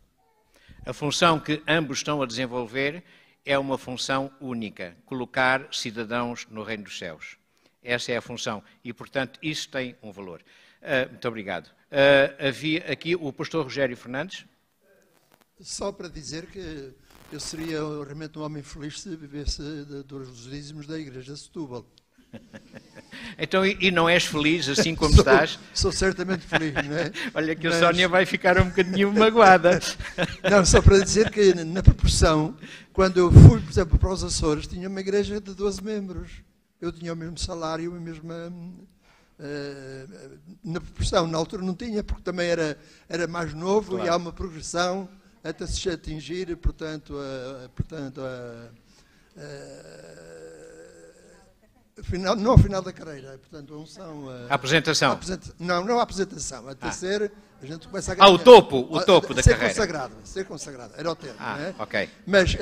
A função que ambos estão a desenvolver é uma função única, colocar cidadãos no reino dos céus. Essa é a função e, portanto, isso tem um valor. Muito obrigado. Havia aqui o pastor Rogério Fernandes. Só para dizer que eu seria realmente um homem feliz se vivesse dos dízimos da igreja de Setúbal. Então, e não és feliz assim como estás? Sou certamente feliz, não é? Olha que a Sónia vai ficar um bocadinho magoada. Não, só para dizer que na proporção, quando eu fui, por exemplo, para os Açores, tinha uma igreja de 12 membros. Eu tinha o mesmo salário, a mesma... na proporção, na altura não tinha, porque também era mais novo, claro. E há uma progressão até se atingir, portanto, não ao final da carreira, portanto, a unção... A apresentação. Não a apresentação, até ser... A gente começa a ganhar... o topo da carreira. Ser consagrado, era o termo, não é? Ok. Mas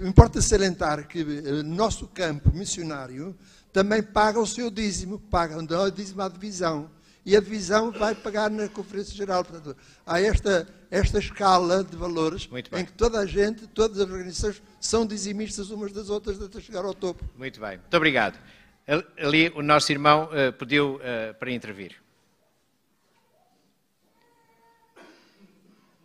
importa salientar que o nosso campo missionário também paga o seu dízimo, paga o dízimo à divisão. E a divisão vai pagar na Conferência Geral. Portanto, há esta escala de valores em que toda a gente, todas as organizações são dizimistas umas das outras até chegar ao topo. Muito bem. Muito obrigado. Ali o nosso irmão pediu para intervir.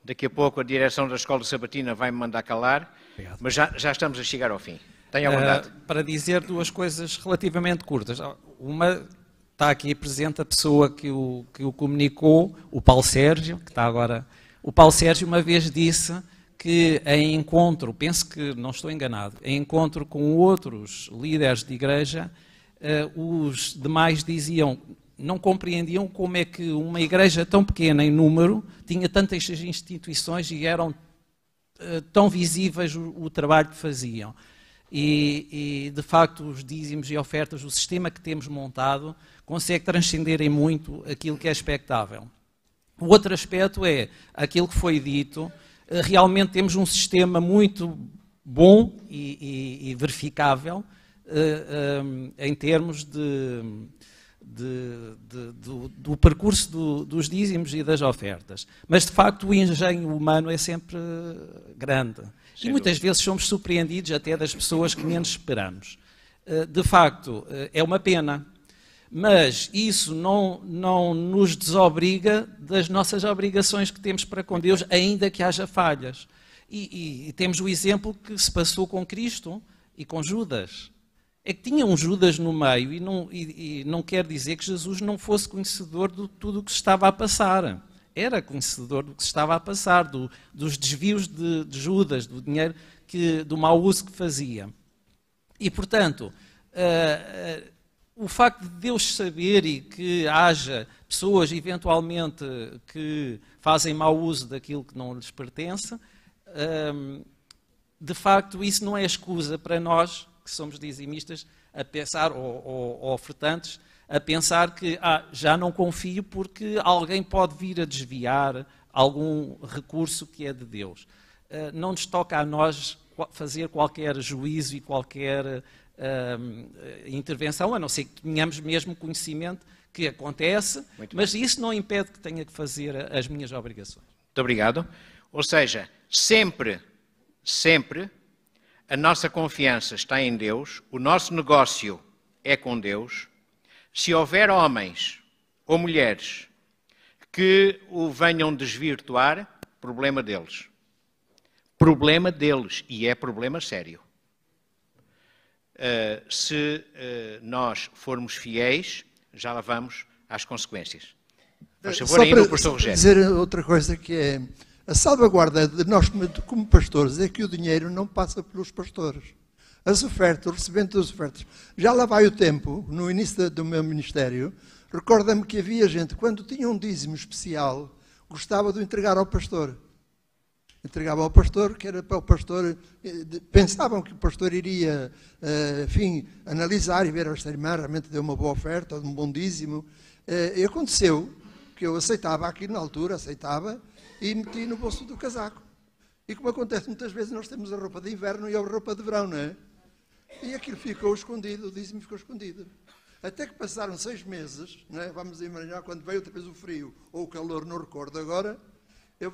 Daqui a pouco a direção da Escola Sabatina vai me mandar calar, obrigado. Mas já estamos a chegar ao fim. Tenha vontade. Para dizer duas coisas relativamente curtas. Uma, está aqui presente a pessoa que o comunicou, o Paulo Sérgio, que está agora... O Paulo Sérgio uma vez disse que em encontro, penso que não estou enganado, em encontro com outros líderes de igreja, os demais diziam... não compreendiam como é que uma igreja tão pequena em número tinha tantas instituições e eram tão visíveis o trabalho que faziam. E, de facto, os dízimos e ofertas, o sistema que temos montado, consegue transcender em muito aquilo que é expectável. O outro aspecto é aquilo que foi dito, realmente temos um sistema muito bom e verificável em termos do percurso dos dízimos e das ofertas. Mas, de facto, o engenho humano é sempre grande. E muitas vezes somos surpreendidos até das pessoas que menos esperamos. De facto, é uma pena. Mas isso não nos desobriga das nossas obrigações que temos para com Deus, ainda que haja falhas. E temos o exemplo que se passou com Cristo e com Judas. É que tinha um Judas no meio e não quer dizer que Jesus não fosse conhecedor de tudo o que se estava a passar. Era conhecedor do que se estava a passar, dos desvios de Judas, do dinheiro, do mau uso que fazia. E, portanto, o facto de Deus saber e que haja pessoas, eventualmente, que fazem mau uso daquilo que não lhes pertence, de facto, isso não é escusa para nós, que somos dizimistas, a pensar, ou ofertantes, a pensar que já não confio porque alguém pode vir a desviar algum recurso que é de Deus. Não nos toca a nós fazer qualquer juízo e qualquer intervenção, a não ser que tenhamos mesmo conhecimento que acontece, mas isso não impede que tenha que fazer as minhas obrigações. Muito obrigado. Ou seja, sempre a nossa confiança está em Deus, o nosso negócio é com Deus. Se houver homens ou mulheres que o venham desvirtuar, problema deles. Problema deles, e é problema sério. Se nós formos fiéis, já lá vamos às consequências. Por favor, aí no professor Rogério. Dizer outra coisa que é, a salvaguarda de nós como pastores é que o dinheiro não passa pelos pastores. As ofertas, o recebimento das ofertas. Já lá vai o tempo, no início do meu ministério, recorda-me que havia gente, quando tinha um dízimo especial, gostava de o entregar ao pastor. Entregava ao pastor, que era para o pastor, pensavam que o pastor iria, enfim, analisar e ver esta irmã realmente deu uma boa oferta, ou um bom dízimo. E aconteceu que eu aceitava aquilo na altura, aceitava, e meti no bolso do casaco. E como acontece muitas vezes, nós temos a roupa de inverno e a roupa de verão, não é? E aquilo ficou escondido, o dízimo ficou escondido. Até que passaram 6 meses, não é? Vamos imaginar quando veio outra vez o frio ou o calor, não recordo agora,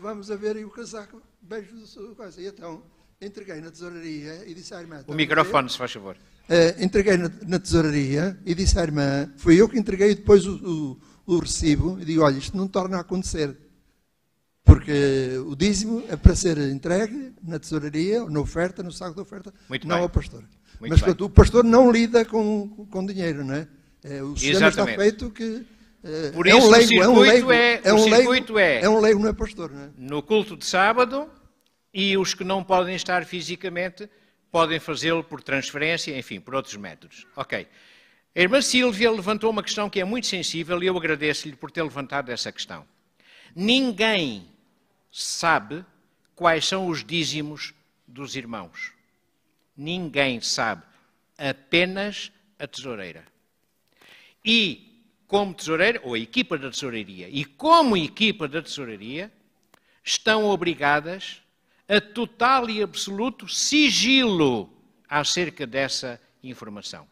vamos a ver e o casaco, beijo do seu coisa. E então, entreguei na tesouraria e disse à irmã... O microfone, se faz favor. Entreguei na tesouraria e disse à irmã, fui eu que entreguei depois o recibo, e digo, olha, isto não torna a acontecer. Porque o dízimo é para ser entregue na tesouraria, na oferta, no saco da oferta, muito não bem. ao pastor. Muito mas bem. O pastor não lida com dinheiro, não é? O sistema está feito que... Por isso o circuito é um leigo, não é pastor, não é? No culto de sábado, e os que não podem estar fisicamente podem fazê-lo por transferência, enfim, por outros métodos. Ok. A irmã Sílvia levantou uma questão que é muito sensível e eu agradeço-lhe por ter levantado essa questão. Ninguém sabe quais são os dízimos dos irmãos. Ninguém sabe. Apenas a tesoureira. E, como tesoureira, ou a equipa da tesouraria, e como equipa da tesouraria, estão obrigadas a total e absoluto sigilo acerca dessa informação.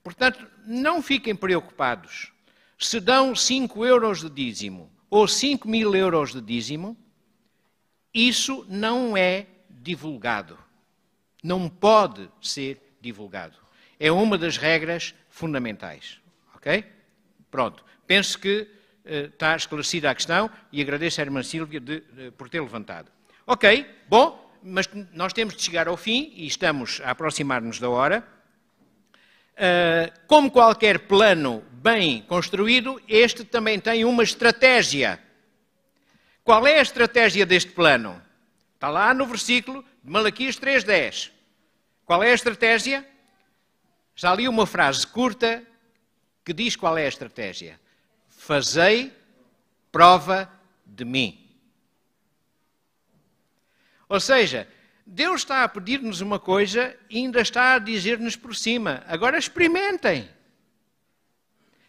Portanto, não fiquem preocupados. Se dão 5 euros de dízimo ou 5.000 euros de dízimo, isso não é divulgado. Não pode ser divulgado. É uma das regras fundamentais. Ok? Pronto. Penso que está esclarecida a questão e agradeço à irmã Sílvia por ter levantado. Ok, bom, mas nós temos de chegar ao fim e estamos a aproximar-nos da hora. Como qualquer plano bem construído, este também tem uma estratégia. Qual é a estratégia deste plano? Está lá no versículo de Malaquias 3:10. Qual é a estratégia? Já li uma frase curta que diz qual é a estratégia. Fazei prova de mim. Ou seja, Deus está a pedir-nos uma coisa e ainda está a dizer-nos por cima. Agora experimentem.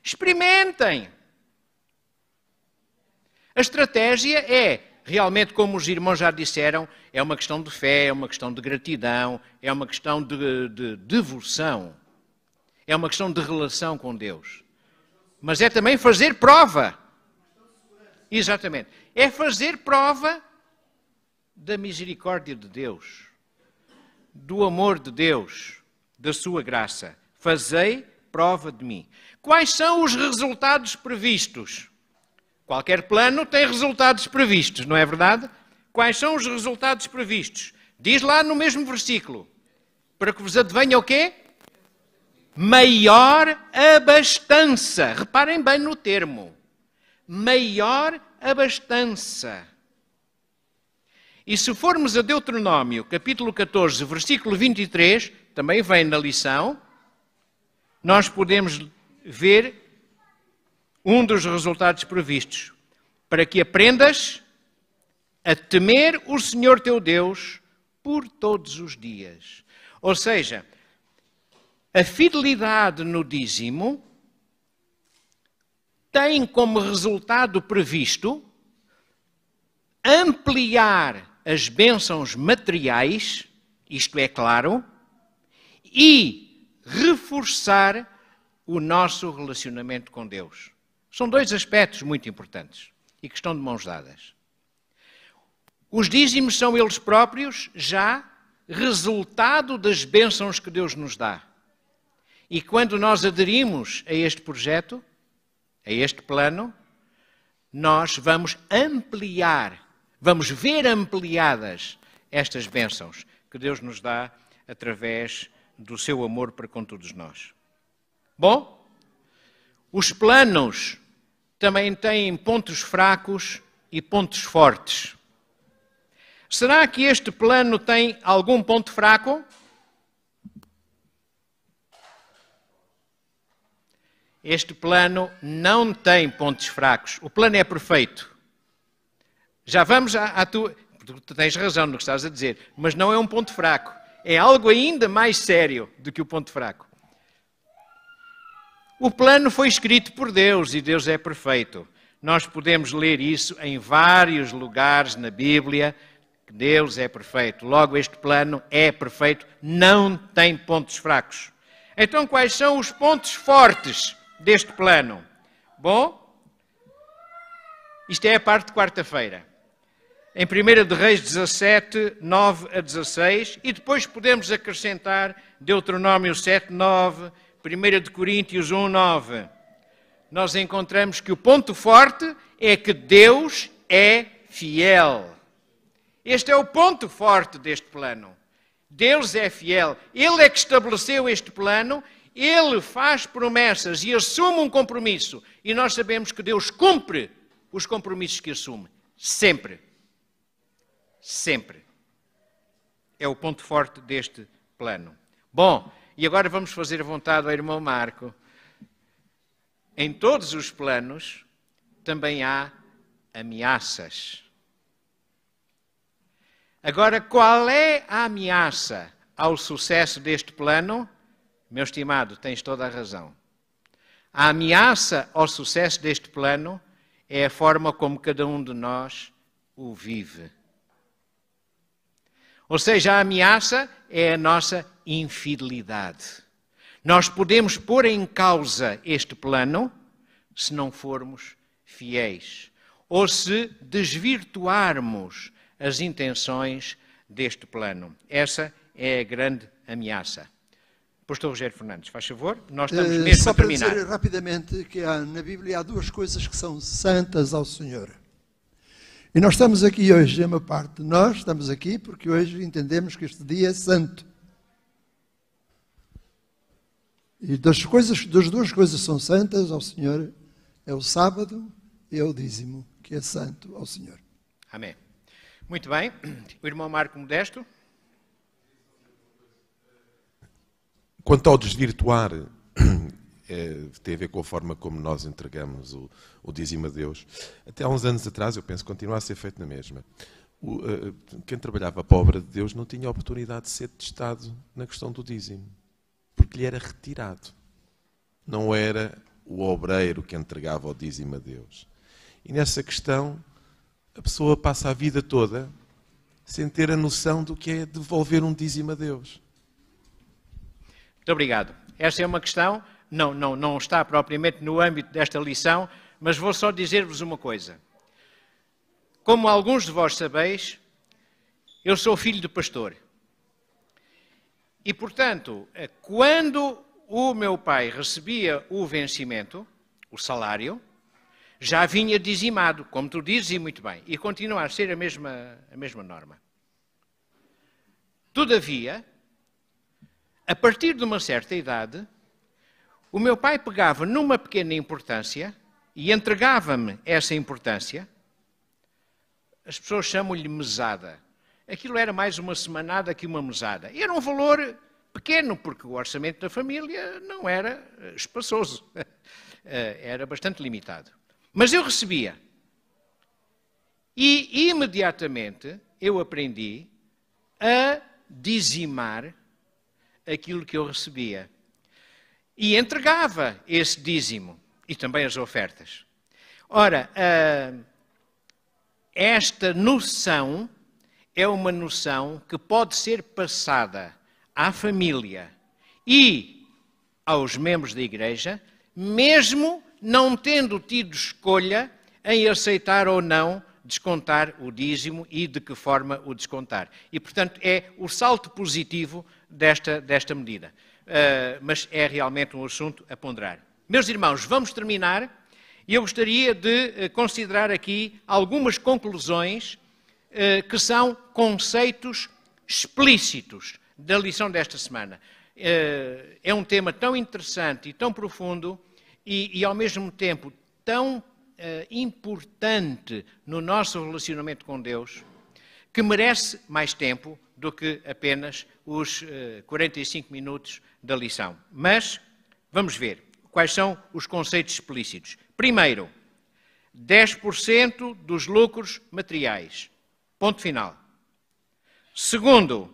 Experimentem. A estratégia é, realmente, como os irmãos já disseram, é uma questão de fé, é uma questão de gratidão, é uma questão de devoção, é uma questão de relação com Deus. Mas é também fazer prova. Exatamente. É fazer prova da misericórdia de Deus, do amor de Deus, da sua graça. Fazei prova de mim. Quais são os resultados previstos? Qualquer plano tem resultados previstos, não é verdade? Quais são os resultados previstos? Diz lá no mesmo versículo. Para que vos advenha o quê? Maior abastança. Reparem bem no termo. Maior abastança. E se formos a Deuteronômio, capítulo 14, versículo 23, também vem na lição, nós podemos ver um dos resultados previstos. Para que aprendas a temer o Senhor teu Deus por todos os dias. Ou seja, a fidelidade no dízimo tem como resultado previsto ampliar as bênçãos materiais, isto é claro, e reforçar o nosso relacionamento com Deus. São 2 aspectos muito importantes e que estão de mãos dadas. Os dízimos são eles próprios já resultado das bênçãos que Deus nos dá. E quando nós aderimos a este projeto, a este plano, nós vamos ampliar, vamos ver ampliadas estas bênçãos que Deus nos dá através do seu amor para com todos nós. Bom, os planos também têm pontos fracos e pontos fortes. Será que este plano tem algum ponto fraco? Este plano não tem pontos fracos. O plano é perfeito. Já vamos à tua... Tu tens razão no que estás a dizer, mas não é um ponto fraco. É algo ainda mais sério do que o ponto fraco. O plano foi escrito por Deus e Deus é perfeito. Nós podemos ler isso em vários lugares na Bíblia. Deus é perfeito. Logo, este plano é perfeito, não tem pontos fracos. Então, quais são os pontos fortes deste plano? Bom, isto é a parte de quarta-feira. Em 1 de Reis 17, 9 a 16, e depois podemos acrescentar Deuteronômio 7, 9, 1 de Coríntios 1, 9. Nós encontramos que o ponto forte é que Deus é fiel. Este é o ponto forte deste plano. Deus é fiel. Ele é que estabeleceu este plano, Ele faz promessas e assume um compromisso. E nós sabemos que Deus cumpre os compromissos que assume. Sempre. Sempre. É o ponto forte deste plano. Bom, e agora vamos fazer a vontade ao irmão Marco. Em todos os planos também há ameaças. Agora, qual é a ameaça ao sucesso deste plano? Meu estimado, tens toda a razão. A ameaça ao sucesso deste plano é a forma como cada um de nós o vive. Ou seja, a ameaça é a nossa infidelidade. Nós podemos pôr em causa este plano se não formos fiéis ou se desvirtuarmos as intenções deste plano. Essa é a grande ameaça. Pastor Rogério Fernandes, faz favor, nós estamos mesmo a terminar. Só para dizer rapidamente que na Bíblia há duas coisas que são santas ao Senhor. E nós estamos aqui hoje, uma parte de nós estamos aqui porque hoje entendemos que este dia é santo. E das duas coisas que são santas ao Senhor é o sábado e é o dízimo, que é santo ao Senhor. Amém. Muito bem. O irmão Marco Modesto. Quanto ao desvirtuar, tem a ver com a forma como nós entregamos o dízimo a Deus. Até há uns anos atrás, eu penso que continua a ser feito na mesma. Quem trabalhava para a obra de Deus não tinha oportunidade de ser testado na questão do dízimo, porque lhe era retirado. Não era o obreiro que entregava o dízimo a Deus. E nessa questão, a pessoa passa a vida toda sem ter a noção do que é devolver um dízimo a Deus. Muito obrigado. Esta é uma questão, não está propriamente no âmbito desta lição, mas vou só dizer-vos uma coisa. Como alguns de vós sabeis, eu sou filho de pastor. E, portanto, quando o meu pai recebia o vencimento, o salário, já vinha dizimado, como tu dizes, e muito bem, e continua a ser a mesma norma. Todavia, a partir de uma certa idade, o meu pai pegava numa pequena importância e entregava-me essa importância. As pessoas chamam-lhe mesada. Aquilo era mais uma semanada que uma mesada. E era um valor pequeno, porque o orçamento da família não era espaçoso. Era bastante limitado. Mas eu recebia. E imediatamente eu aprendi a dizimar aquilo que eu recebia. E entregava esse dízimo e também as ofertas. Ora, esta noção é uma noção que pode ser passada à família e aos membros da igreja, mesmo não tendo tido escolha em aceitar ou não descontar o dízimo e de que forma o descontar. E, portanto, é o salto positivo desta medida. Mas é realmente um assunto a ponderar. Meus irmãos, vamos terminar E eu gostaria de considerar aqui algumas conclusões que são conceitos explícitos da lição desta semana. É um tema tão interessante e tão profundo e ao mesmo tempo tão importante no nosso relacionamento com Deus, que merece mais tempo do que apenas os 45 minutos da lição. Mas vamos ver quais são os conceitos explícitos. Primeiro, 10% dos lucros materiais. Ponto final. Segundo,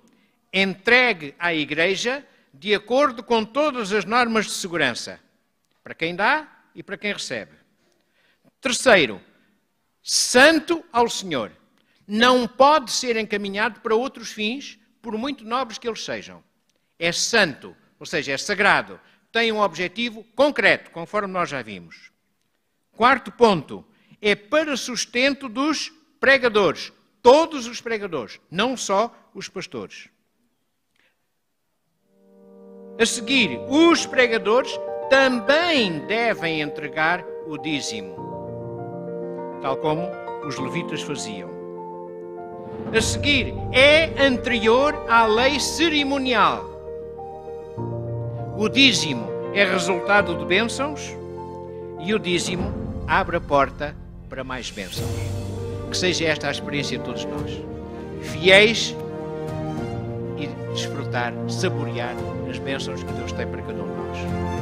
entregue à Igreja de acordo com todas as normas de segurança, para quem dá e para quem recebe. Terceiro, santo ao Senhor. Não pode ser encaminhado para outros fins, por muito nobres que eles sejam. É santo, ou seja, é sagrado. Tem um objetivo concreto, conforme nós já vimos. Quarto ponto, é para sustento dos pregadores. Todos os pregadores, não só os pastores. A seguir, os pregadores também devem entregar o dízimo, tal como os levitas faziam. A seguir, é anterior à lei cerimonial. O dízimo é resultado de bênçãos e o dízimo abre a porta para mais bênçãos. Que seja esta a experiência de todos nós. Fiéis e desfrutar, saborear as bênçãos que Deus tem para cada um de nós.